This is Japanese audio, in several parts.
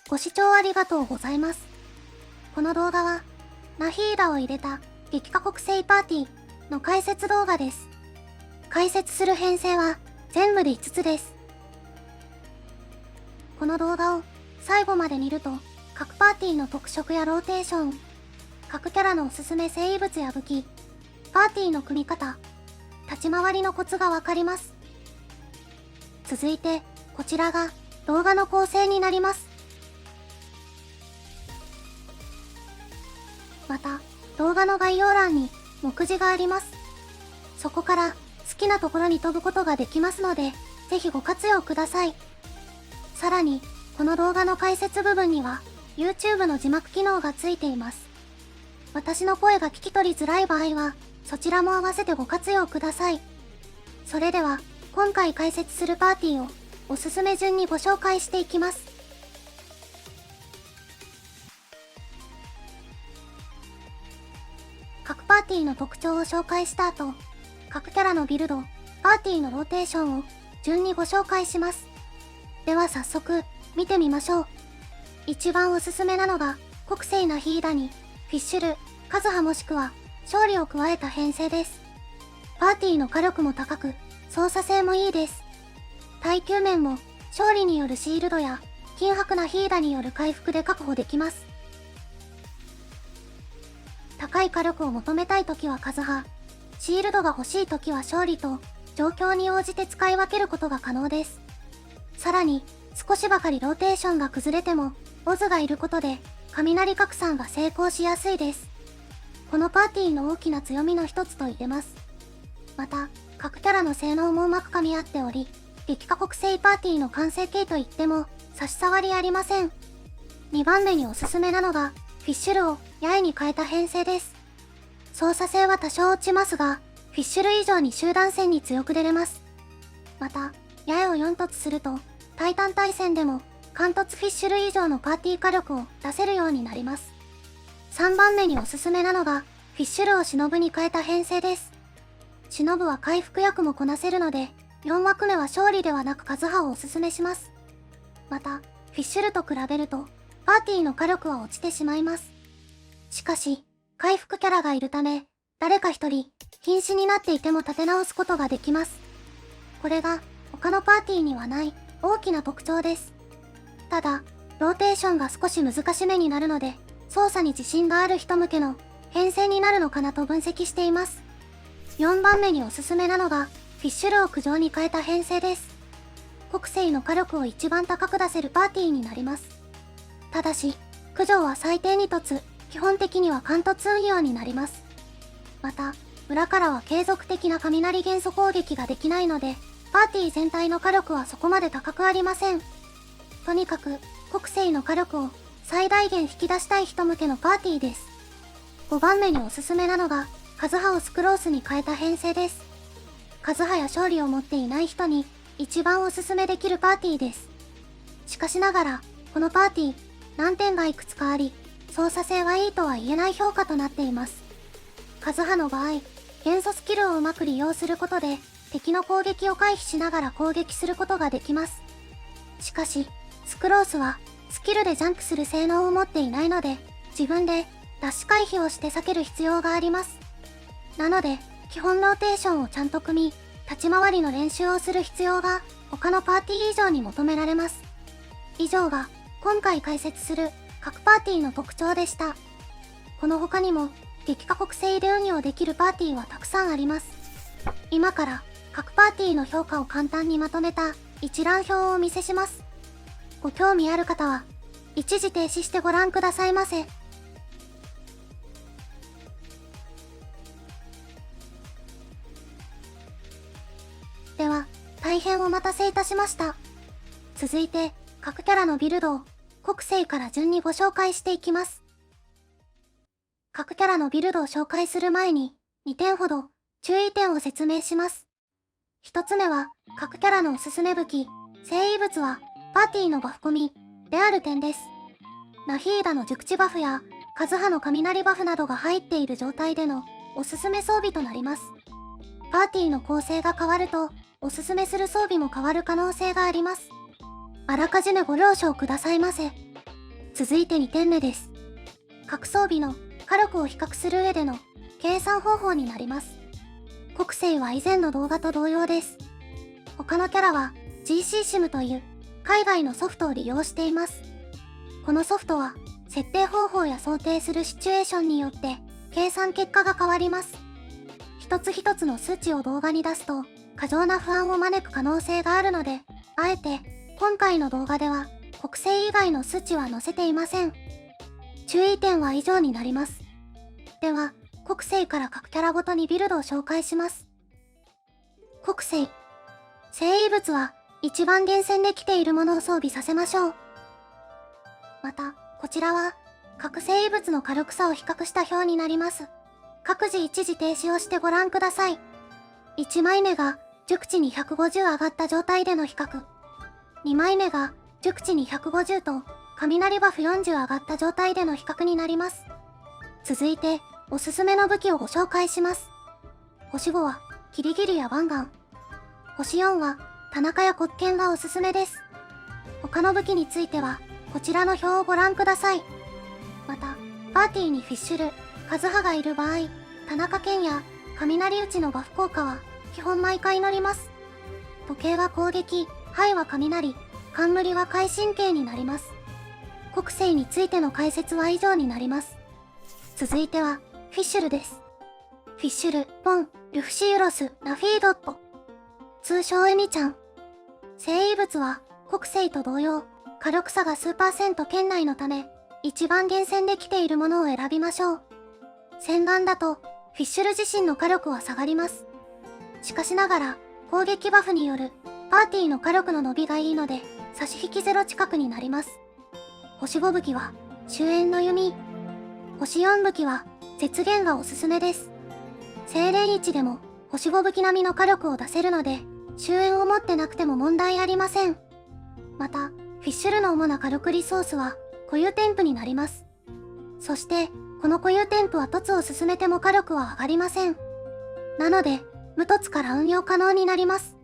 ご視聴ありがとうございます。この動画は、ナヒーダを入れた激過酷性パーティーの解説動画です。解説する編成は全部で5つです。この動画を最後まで見ると、各パーティーの特色やローテーション、各キャラのおすすめ生物や武器、パーティーの組み方、立ち回りのコツがわかります。続いて、こちらが動画の構成になります。また、動画の概要欄に目次があります。そこから好きなところに飛ぶことができますので、ぜひご活用ください。さらに、この動画の解説部分には、YouTube の字幕機能がついています。私の声が聞き取りづらい場合は、そちらも合わせてご活用ください。それでは、今回解説するパーティーをおすすめ順にご紹介していきます。各パーティーの特徴を紹介した後、各キャラのビルド、パーティーのローテーションを順にご紹介します。では早速、見てみましょう。一番おすすめなのが、国性ナヒーダに、フィッシュル、カズハもしくは、勝利を加えた編成です。パーティーの火力も高く、操作性もいいです。耐久面も、勝利によるシールドや、金箔ナヒーダによる回復で確保できます。高い火力を求めたいときはカズハ、シールドが欲しいときは勝利と、状況に応じて使い分けることが可能です。さらに、少しばかりローテーションが崩れても、オズがいることで、雷拡散が成功しやすいです。このパーティーの大きな強みの一つと言えます。また、各キャラの性能もうまく噛み合っており、激過酷性パーティーの完成形といっても、差し障りありません。2番目におすすめなのが、フィッシュルを八重に変えた編成です。操作性は多少落ちますが、フィッシュル以上に集団戦に強く出れます。また、八重を4突すると、タイタン対戦でも、貫突フィッシュル以上のパーティー火力を出せるようになります。3番目におすすめなのが、フィッシュルを忍に変えた編成です。忍は回復役もこなせるので、4枠目は勝利ではなくカズハをおすすめします。また、フィッシュルと比べると、パーティーの火力は落ちてしまいます。しかし、回復キャラがいるため、誰か一人、瀕死になっていても立て直すことができます。これが、他のパーティーにはない、大きな特徴です。ただ、ローテーションが少し難しめになるので、操作に自信がある人向けの編成になるのかなと分析しています。4番目におすすめなのが、フィッシュルを苦情に変えた編成です。国性の火力を一番高く出せるパーティーになります。ただし、駆除は最低2突、基本的には貫突運用になります。また、裏からは継続的な雷元素攻撃ができないので、パーティー全体の火力はそこまで高くありません。とにかく、国性の火力を最大限引き出したい人向けのパーティーです。5番目におすすめなのが、カズハをスクロースに変えた編成です。カズハや勝利を持っていない人に一番おすすめできるパーティーです。しかしながら、このパーティー、難点がいくつかあり、操作性はいいとは言えない評価となっています。カズハの場合、元素スキルをうまく利用することで、敵の攻撃を回避しながら攻撃することができます。しかし、スクロースは、スキルでジャンプする性能を持っていないので、自分で、ダッシュ回避をして避ける必要があります。なので、基本ローテーションをちゃんと組み、立ち回りの練習をする必要が、他のパーティー以上に求められます。以上が、今回解説する、各パーティーの特徴でした。この他にも、激過酷性で運用できるパーティーはたくさんあります。今から、各パーティーの評価を簡単にまとめた、一覧表をお見せします。ご興味ある方は、一時停止してご覧くださいませ。では、大変お待たせいたしました。続いて、各キャラのビルドを、国性から順にご紹介していきます。各キャラのビルドを紹介する前に、2点ほど、注意点を説明します。1つ目は、各キャラのおすすめ武器、生異物は、パーティーのバフ込み、である点です。ナヒーダの熟知バフや、カズハの雷バフなどが入っている状態での、おすすめ装備となります。パーティーの構成が変わると、おすすめする装備も変わる可能性があります。あらかじめご了承くださいませ。続いて2点目です。各装備の火力を比較する上での計算方法になります。国星は以前の動画と同様です。他のキャラは GC シムという海外のソフトを利用しています。このソフトは設定方法や想定するシチュエーションによって計算結果が変わります。一つ一つの数値を動画に出すと過剰な不安を招く可能性があるので、あえて今回の動画では国星以外の数値は載せていません。注意点は以上になります。では、国星から各キャラごとにビルドを紹介します。国星。生異物は一番厳選できているものを装備させましょう。また、こちらは各生異物の軽くさを比較した表になります。各自一時停止をしてご覧ください。1枚目が熟知に150上がった状態での比較。2枚目が熟知に150と雷バフ40上がった状態での比較になります。続いて、おすすめの武器をご紹介します。星5はキリギリやバンガン。星4は田中や黒剣がおすすめです。他の武器についてはこちらの表をご覧ください。また、パーティーにフィッシュル、カズハがいる場合、田中剣や雷打ちのバフ効果は基本毎回乗ります。時計は攻撃、ハイは雷、冠は快神経になります。国星についての解説は以上になります。続いては、フィッシュルです。フィッシュル、ボン、ルフシウロス、ラフィードット。通称エミちゃん。生異物は国星と同様、火力差が数%圏内のため、一番厳選できているものを選びましょう。洗顔だと、フィッシュル自身の火力は下がります。しかしながら、攻撃バフによるパーティーの火力の伸びがいいので、差し引き0近くになります。星5武器は、終焉の弓。星4武器は、雪原がおすすめです。精錬1でも、星5武器並みの火力を出せるので、終焉を持ってなくても問題ありません。また、フィッシュルの主な火力リソースは、固有添付になります。そして、この固有添付は凸を進めても火力は上がりません。なので、無凸から運用可能になります。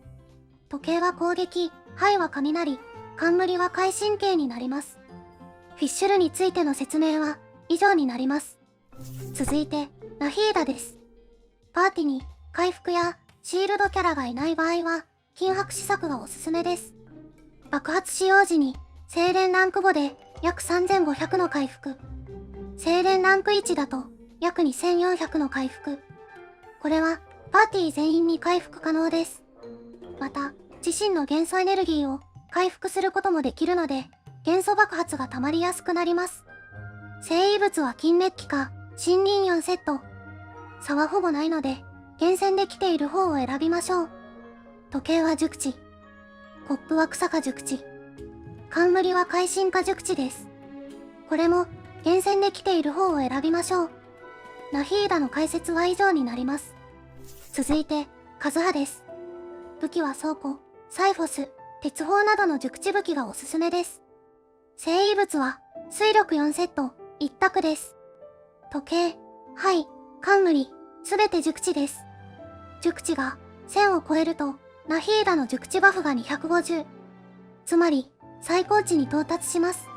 時計は攻撃、ハイは雷、冠は快神経になります。フィッシュルについての説明は以上になります。続いて、ラヒーダです。パーティに回復やシールドキャラがいない場合は、金箔試作がおすすめです。爆発使用時に、精錬ランク5で約3500の回復。精錬ランク1だと約2400の回復。これはパーティー全員に回復可能です。また、自身の元素エネルギーを回復することもできるので、元素爆発が溜まりやすくなります。生異物は金メッキか森林4セット。差はほぼないので、厳選できている方を選びましょう。時計は熟知。コップは草か熟知。冠は快進化熟知です。これも厳選できている方を選びましょう。ラヒーダの解説は以上になります。続いて、カズハです。武器は倉庫、サイフォス、鉄砲などの熟知武器がおすすめです。生異物は水力4セット、一択です。時計、ハイ、冠、すべて熟知です。熟知が1000を超えると、ラヒーダの熟知バフが250。つまり、最高値に到達します。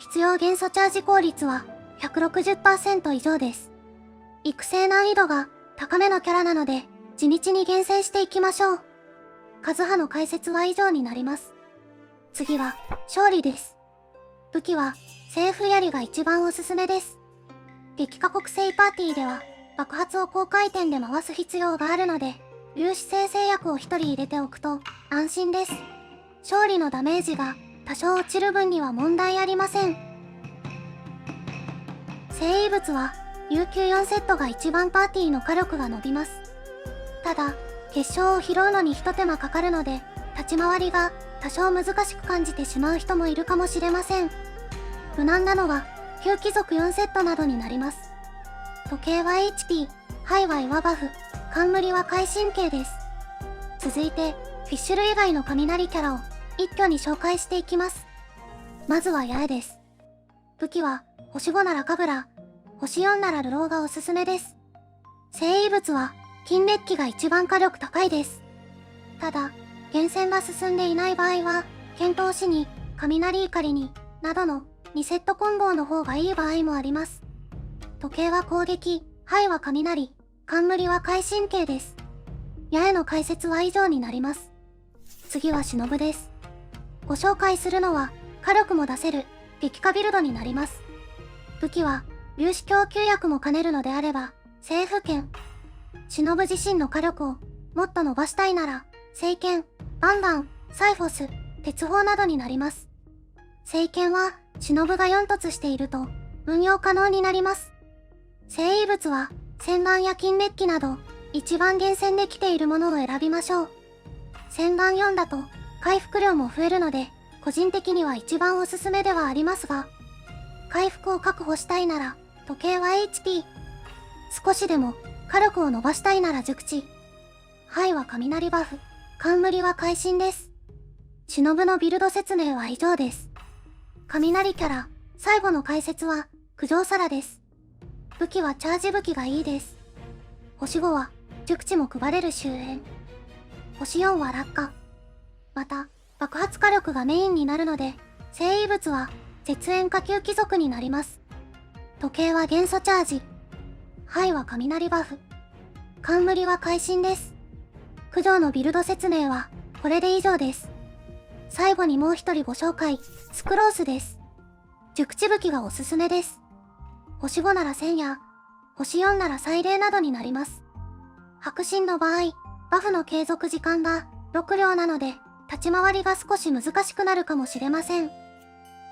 必要元素チャージ効率は 160% 以上です。育成難易度が高めのキャラなので、地道に厳選していきましょう。カズハの解説は以上になります。次は、勝利です。武器は、セーフ槍が一番おすすめです。激化国製パーティーでは、爆発を高回転で回す必要があるので、粒子生成薬を1人入れておくと安心です。勝利のダメージが多少落ちる分には問題ありません。生異物は、有給4セットが一番パーティーの火力が伸びます。ただ、結晶を拾うのに一手間かかるので、立ち回りが多少難しく感じてしまう人もいるかもしれません。無難なのは、旧貴族4セットなどになります。時計は HP、ハイは岩バフ、冠は快神経です。続いて、フィッシュル以外の雷キャラを一挙に紹介していきます。まずは八重です。武器は、星5なら神楽、星4なら流浪がおすすめです。生異物は、金メッキが一番火力高いです。ただ、厳選が進んでいない場合は、剣闘士に、雷怒りに、などの2セットコンボの方がいい場合もあります。時計は攻撃、はいは雷、冠は快神経です。矢への解説は以上になります。次は忍です。ご紹介するのは、火力も出せる、激化ビルドになります。武器は、粒子供給薬も兼ねるのであれば、政府権。忍自身の火力を、もっと伸ばしたいなら、聖剣、バンバン、サイフォス、鉄砲などになります。聖剣は、忍が4突していると、運用可能になります。聖異物は、戦乱や金メッキなど、一番厳選できているものを選びましょう。戦乱4だと、回復量も増えるので、個人的には一番おすすめではありますが、回復を確保したいなら、時計は HP。少しでも、火力を伸ばしたいなら熟知。はいは雷バフ、冠は会心です。忍のビルド説明は以上です。雷キャラ、最後の解説は、九条皿です。武器はチャージ武器がいいです。星5は、熟知も配れる終焉。星4は落下。また、爆発火力がメインになるので、聖異物は、絶縁下級貴族になります。時計は元素チャージ。はいは雷バフ。冠は会心です。九条のビルド説明は、これで以上です。最後にもう一人ご紹介、スクロースです。熟知武器がおすすめです。星5なら1000や、星4なら祭礼などになります。白神の場合、バフの継続時間が6両なので、立ち回りが少し難しくなるかもしれません。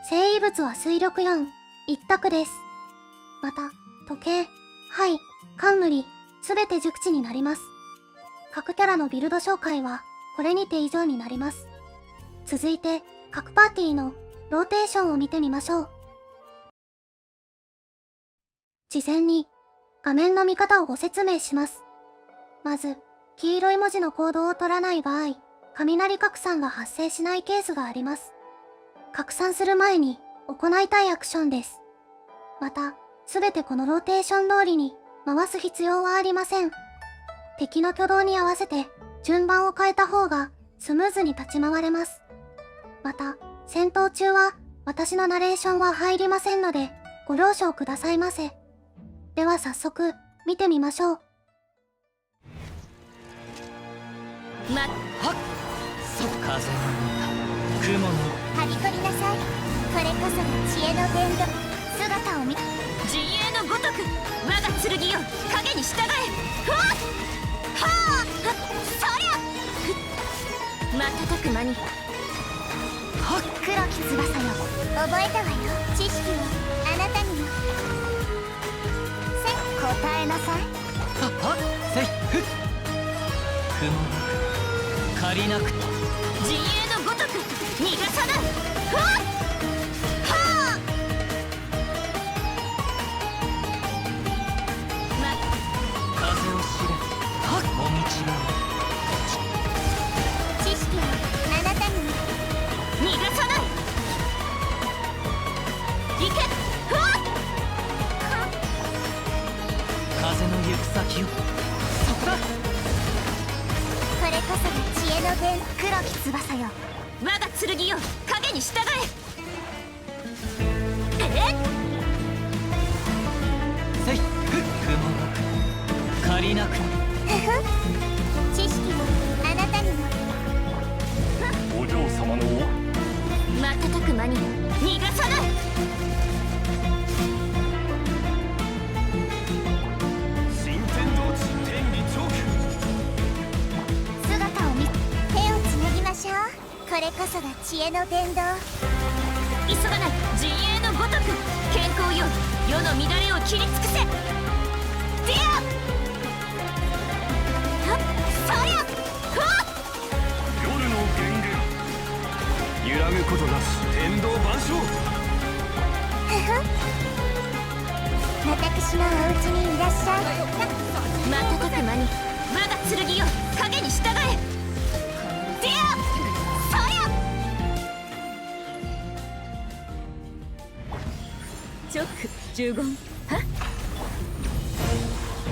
聖異物は水力4、一択です。また、時計、はい、冠、すべて熟知になります。各キャラのビルド紹介は、これにて以上になります。続いて、各パーティーのローテーションを見てみましょう。事前に、画面の見方をご説明します。まず、黄色い文字のコードを取らない場合、雷拡散が発生しないケースがあります。拡散する前に行いたいアクションです。また、すべてこのローテーション通りに回す必要はありません。敵の挙動に合わせて順番を変えた方がスムーズに立ち回れます。また、戦闘中は私のナレーションは入りませんので、ご了承くださいませ。では早速、見てみましょう。はっそう風の歌雲のはびこりなさい。これこそが知恵の伝道。姿を見陣営のごとく我が剣よ影に従え。ふわっはあそりゃ瞬く間に黒き翼よ、覚えたわよ。知識をあなたにも。答えなさい。はっせいふっ雲なく借りなくと陣営のごとく逃がさない。ふわっはあ風を知れはっもみちが知識をあなたにも。逃がさない。行けふわっ風の行く先をそこだ。これこそが知恵の伝。黒き翼よ、我が剣よ影に従え。せいふっ雲なく借りなくふふ知識をあなたにも。お嬢様の瞬く間に逃がさない。新天道地天理チョーク。姿を見、手をつなぎましょう。これこそが知恵の伝道。急がない陣営のごとく健康よ世の乱れを切り尽くせ。ディアそりゃふわっ夜の源源揺らぐことなし天道万象。ふふ私のお家にいらっしゃい。瞬く間に我が剣よ影に従え。ディアそりゃチョック十言は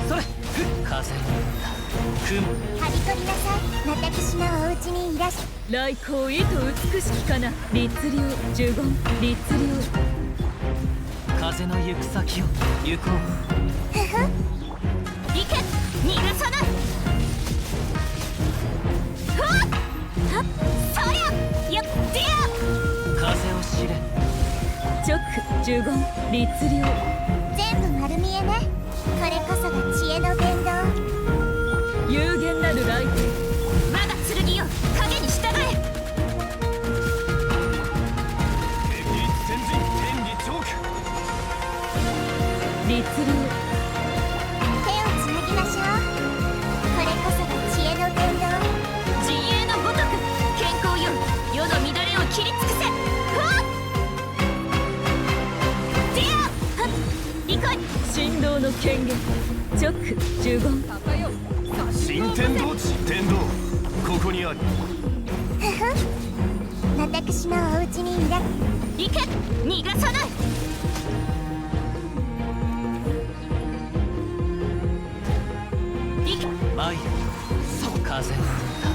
それふっ風の雲はびこりなさい。私のお家にいらっしゃい。来光意図美しきかな律令十言律令風の行く先を行こう。ふふ。行け、逃がさない。ふわっはっ、そりゃよってや。風を知れ。直呪言律令。全部丸見えね。これこそが知恵の伝道。有限なる雷霆。我が剣よ、影に従え。天理戦陣、天理チョーク。律令。手をつなぎましょう。これこそが知恵の伝道。陣営のごとく健康よ、世の乱れを切り尽くせ。ふわっディアはっ、行こい。神道の権限、直呪言。新天道地、天道ここにあり。ふふ。私のお家にいら。行け、逃がさない。行け、参る。風の歌、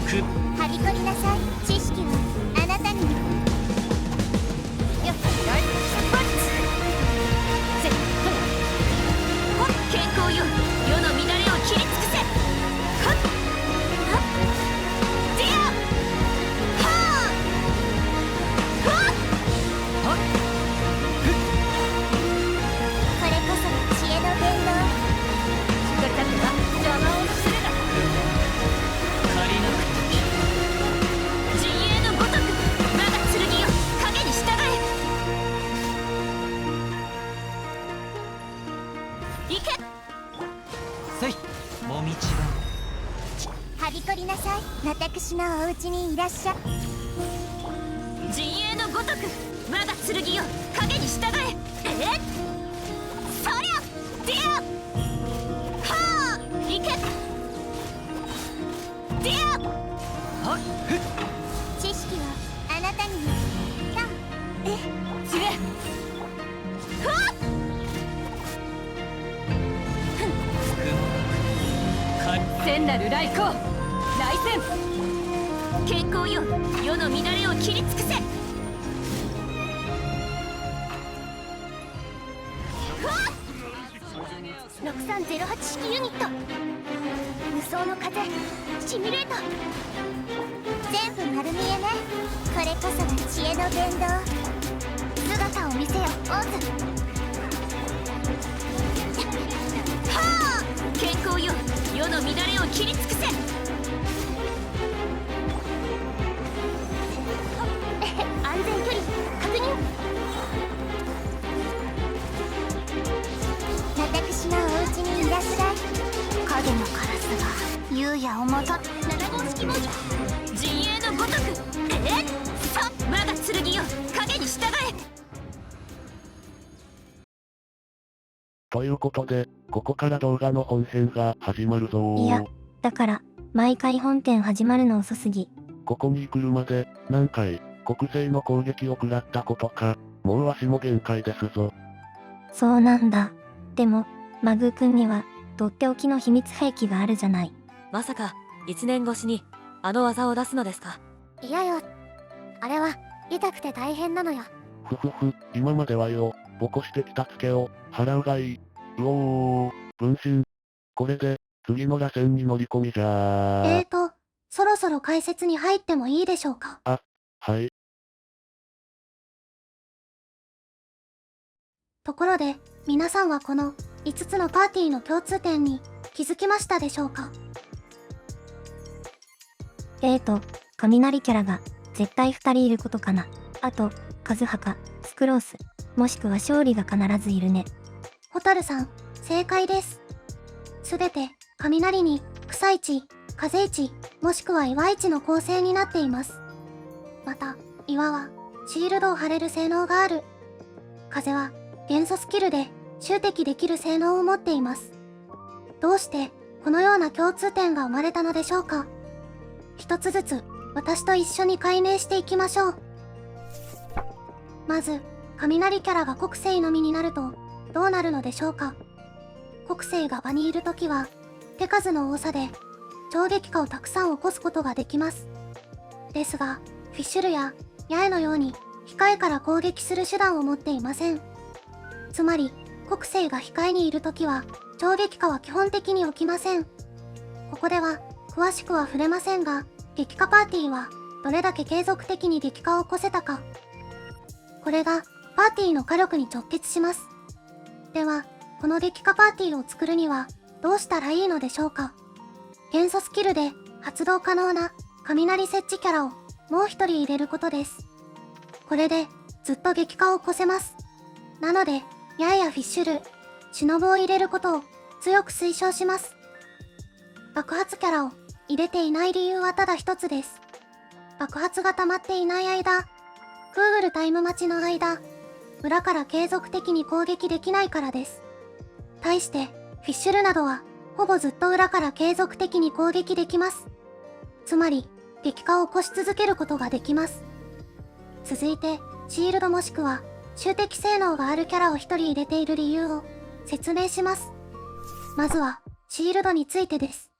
くっ。はびこりなさい。知識はあなたに。よっ、よい、バッツ。せっほっ、健康よ、世の乱れを切り尽くせ。はっはっ、ディアはあはっはっふっ。これこそが知恵の伝道。だから邪魔をするな。借りなくて陣営のごとく我が剣よ、影に従え。行け、せい、もみちはびこりなさい。私のお家にいらっしゃ。陣営のごとく我が剣よ、影に従え。そりゃディアはあ、行けディアはっふっ。知識はあなたに。だつえふわっ聖なる来光、来戦。健康よ、世の乱れを切り尽くせ。ふわっ6308式ユニット。無双の風シミュレート。全部丸見えね。これこそが知恵の伝道。姿を見せよ、オーズ。はあ、健康よ、世の乱れを切り尽くせ。安全距離確認。私のお家にいらっしゃい。影のカラスが優也をもと。7号式文字。陣営のごとくさ、我が剣よ、影に従え。ということで、ここから動画の本編が始まるぞー。いや、だから、毎回本編始まるの遅すぎ。ここに来るまで、何回、国勢の攻撃を食らったことか、もう足も限界ですぞ。そうなんだ。でも、マグー君には、とっておきの秘密兵器があるじゃない。まさか、1年越しに、あの技を出すのですか？いやよ。あれは、痛くて大変なのよ。ふふふ、今まではよ、ボコしてきたツケを、払うがいい。うおー、分身。これで、次の螺旋に乗り込みじゃー。そろそろ解説に入ってもいいでしょうか。はい。ところで、皆さんはこの5つのパーティーの共通点に気づきましたでしょうか？雷キャラが絶対2人いることかな。あと、カズハか、スクロース、もしくは勝利が必ずいるね。ホタルさん、正解です。すべて、雷に、草市、風市、もしくは岩市の構成になっています。また、岩は、シールドを貼れる性能がある。風は、元素スキルで、集敵できる性能を持っています。どうして、このような共通点が生まれたのでしょうか？一つずつ、私と一緒に解明していきましょう。まず、雷キャラが国星のみになると、どうなるのでしょうか？国星が場にいるときは、手数の多さで、超撃破をたくさん起こすことができます。ですが、フィッシュルや、八重のように、控えから攻撃する手段を持っていません。つまり、国星が控えにいるときは、超激化は基本的に起きません。ここでは、詳しくは触れませんが、激化パーティーは、どれだけ継続的に激化を起こせたか。これが、パーティーの火力に直結します。では、この激化パーティーを作るには、どうしたらいいのでしょうか。元素スキルで、発動可能な、雷設置キャラを、もう一人入れることです。これで、ずっと激化を起こせます。なので、ヤエやフィッシュル、忍を入れることを、強く推奨します。爆発キャラを、入れていない理由はただ一つです。爆発が溜まっていない間、クーグルタイム待ちの間、裏から継続的に攻撃できないからです。対して、フィッシュルなどは、ほぼずっと裏から継続的に攻撃できます。つまり、激化を起こし続けることができます。続いて、シールドもしくは、集敵性能があるキャラを一人入れている理由を説明します。まずは、シールドについてです。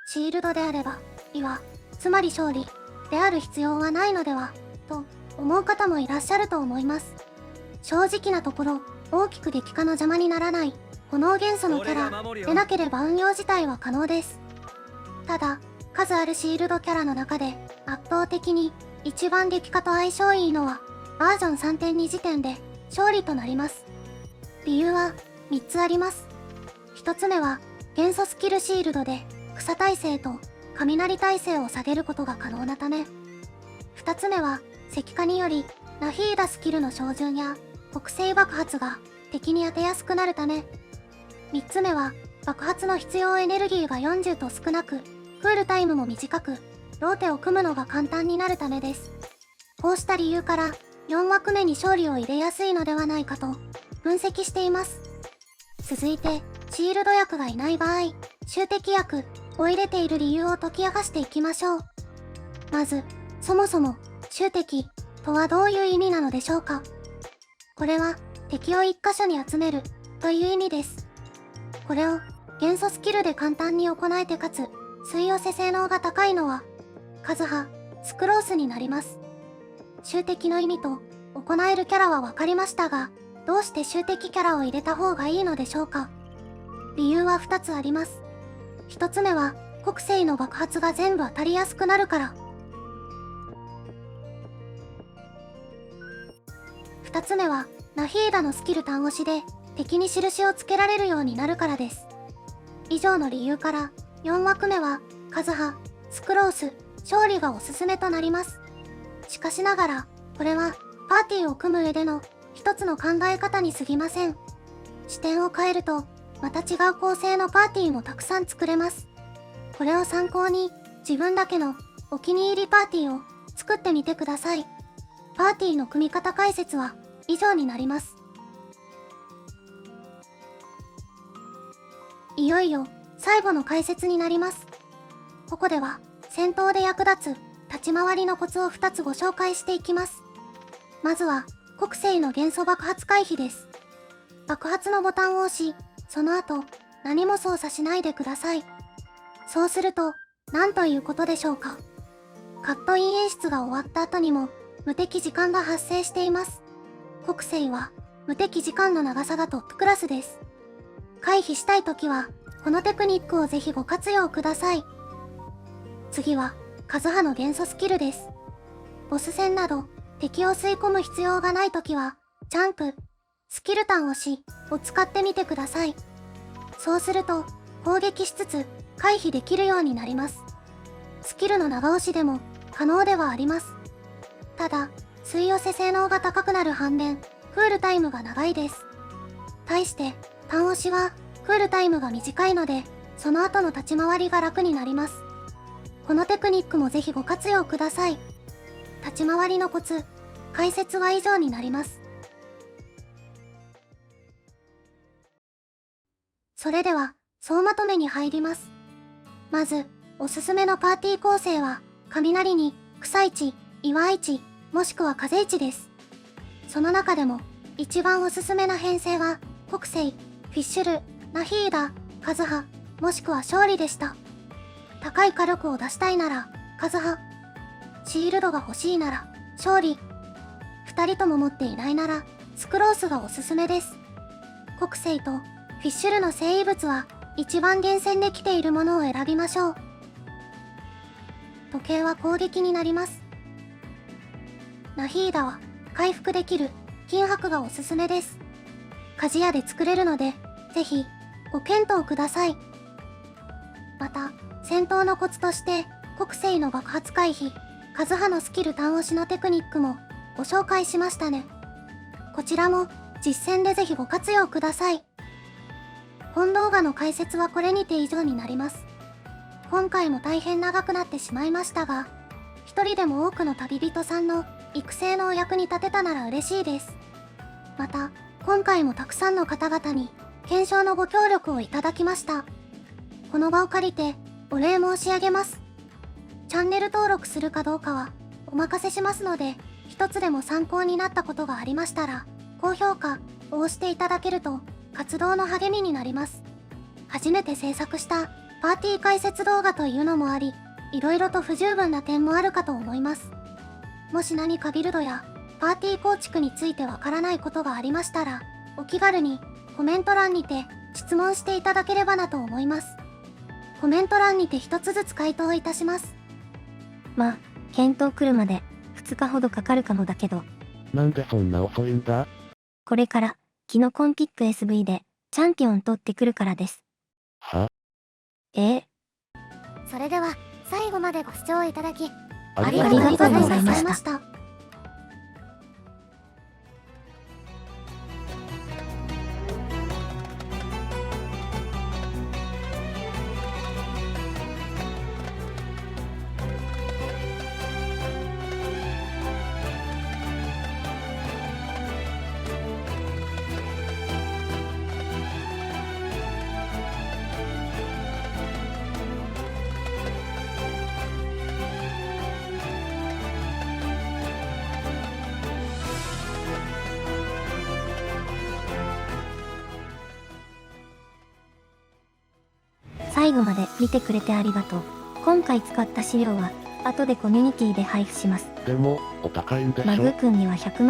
シールドであれば、岩、つまり勝利、である必要はないのでは、と思う方もいらっしゃると思います。正直なところ、大きく激化の邪魔にならない、炎元素のキャラでなければ運用自体は可能です。ただ、数あるシールドキャラの中で、圧倒的に一番激化と相性いいのは、バージョン 3.2 時点で勝利となります。理由は3つあります。1つ目は、元素スキルシールドで草耐性と雷耐性を下げることが可能なため。2つ目は、石化により、ナヒーダスキルの照準や北西爆発が敵に当てやすくなるため。3つ目は、爆発の必要エネルギーが40と少なく、クールタイムも短く、ローテを組むのが簡単になるためです。こうした理由から、4枠目に勝利を入れやすいのではないかと分析しています。続いて、シールド役がいない場合、集敵役を入れている理由を解き明かしていきましょう。まず、そもそも、集敵とはどういう意味なのでしょうか。これは、敵を一箇所に集めるという意味です。これを、元素スキルで簡単に行えてかつ、吸い寄せ性能が高いのは、カズハ、スクロースになります。集敵の意味と、行えるキャラは分かりましたが、どうして集敵キャラを入れた方がいいのでしょうか。理由は2つあります。1つ目は、国星の爆発が全部当たりやすくなるから。2つ目は、ナヒーダのスキル単押しで、敵に印をつけられるようになるからです。以上の理由から、4枠目は、カズハ、スクロース、勝利がおすすめとなります。しかしながら、これは、パーティーを組む上での、一つの考え方に過ぎません。視点を変えると、また違う構成のパーティーもたくさん作れます。これを参考に、自分だけの、お気に入りパーティーを、作ってみてください。パーティーの組み方解説は、以上になります。いよいよ、最後の解説になります。ここでは、戦闘で役立つ、立ち回りのコツを2つご紹介していきます。まずは、国星の元素爆発回避です。爆発のボタンを押し、その後、何も操作しないでください。そうすると、何ということでしょうか。カットイン演出が終わった後にも、無敵時間が発生しています。国星は、無敵時間の長さがトップクラスです。回避したいときは、このテクニックをぜひご活用ください。次は、カズハの元素スキルです。ボス戦など、敵を吸い込む必要がないときは、ジャンプ、スキルタン押しを使ってみてください。そうすると、攻撃しつつ、回避できるようになります。スキルの長押しでも、可能ではあります。ただ、吸い寄せ性能が高くなる反面、クールタイムが長いです。対して、単押しは、クールタイムが短いので、その後の立ち回りが楽になります。このテクニックもぜひご活用ください。立ち回りのコツ、解説は以上になります。それでは、総まとめに入ります。まず、おすすめのパーティー構成は、雷に、草市、岩市、もしくは風市です。その中でも、一番おすすめな編成は、国星、フィッシュル、ナヒーダ、カズハ、もしくは勝利でした。高い火力を出したいなら、カズハ。シールドが欲しいなら、勝利。2人とも持っていないなら、スクロースがおすすめです。国星とフィッシュルの生異物は一番厳選できているものを選びましょう。時計は攻撃になります。ナヒーダは回復できる金箔がおすすめです。鍛冶屋で作れるので、ぜひご検討ください。また、戦闘のコツとして、国星の爆発回避、カズハのスキル単押しのテクニックもご紹介しましたね。こちらも実戦でぜひご活用ください。本動画の解説はこれにて以上になります。今回も大変長くなってしまいましたが、一人でも多くの旅人さんの育成のお役に立てたなら嬉しいです。また、今回もたくさんの方々に検証のご協力をいただきました。この場を借りてお礼申し上げます。チャンネル登録するかどうかはお任せしますので、一つでも参考になったことがありましたら、高評価を押していただけると活動の励みになります。初めて制作したパーティー解説動画というのもあり、いろいろと不十分な点もあるかと思います。もし何かビルドやパーティー構築についてわからないことがありましたら、お気軽にコメント欄にて質問していただければなと思います。コメント欄にて一つずつ回答いたします。まあ、検討来るまで2日ほどかかるかもだけど、なんでそんな遅いんだ？これからキノコンピック SV でチャンピオン取ってくるからです。は？それでは最後までご視聴いただきありがとうございました。最後まで見てくれてありがとう。今回使った資料は後でコミュニティで配布します。でも、お高いんでしょ？マグー君には100万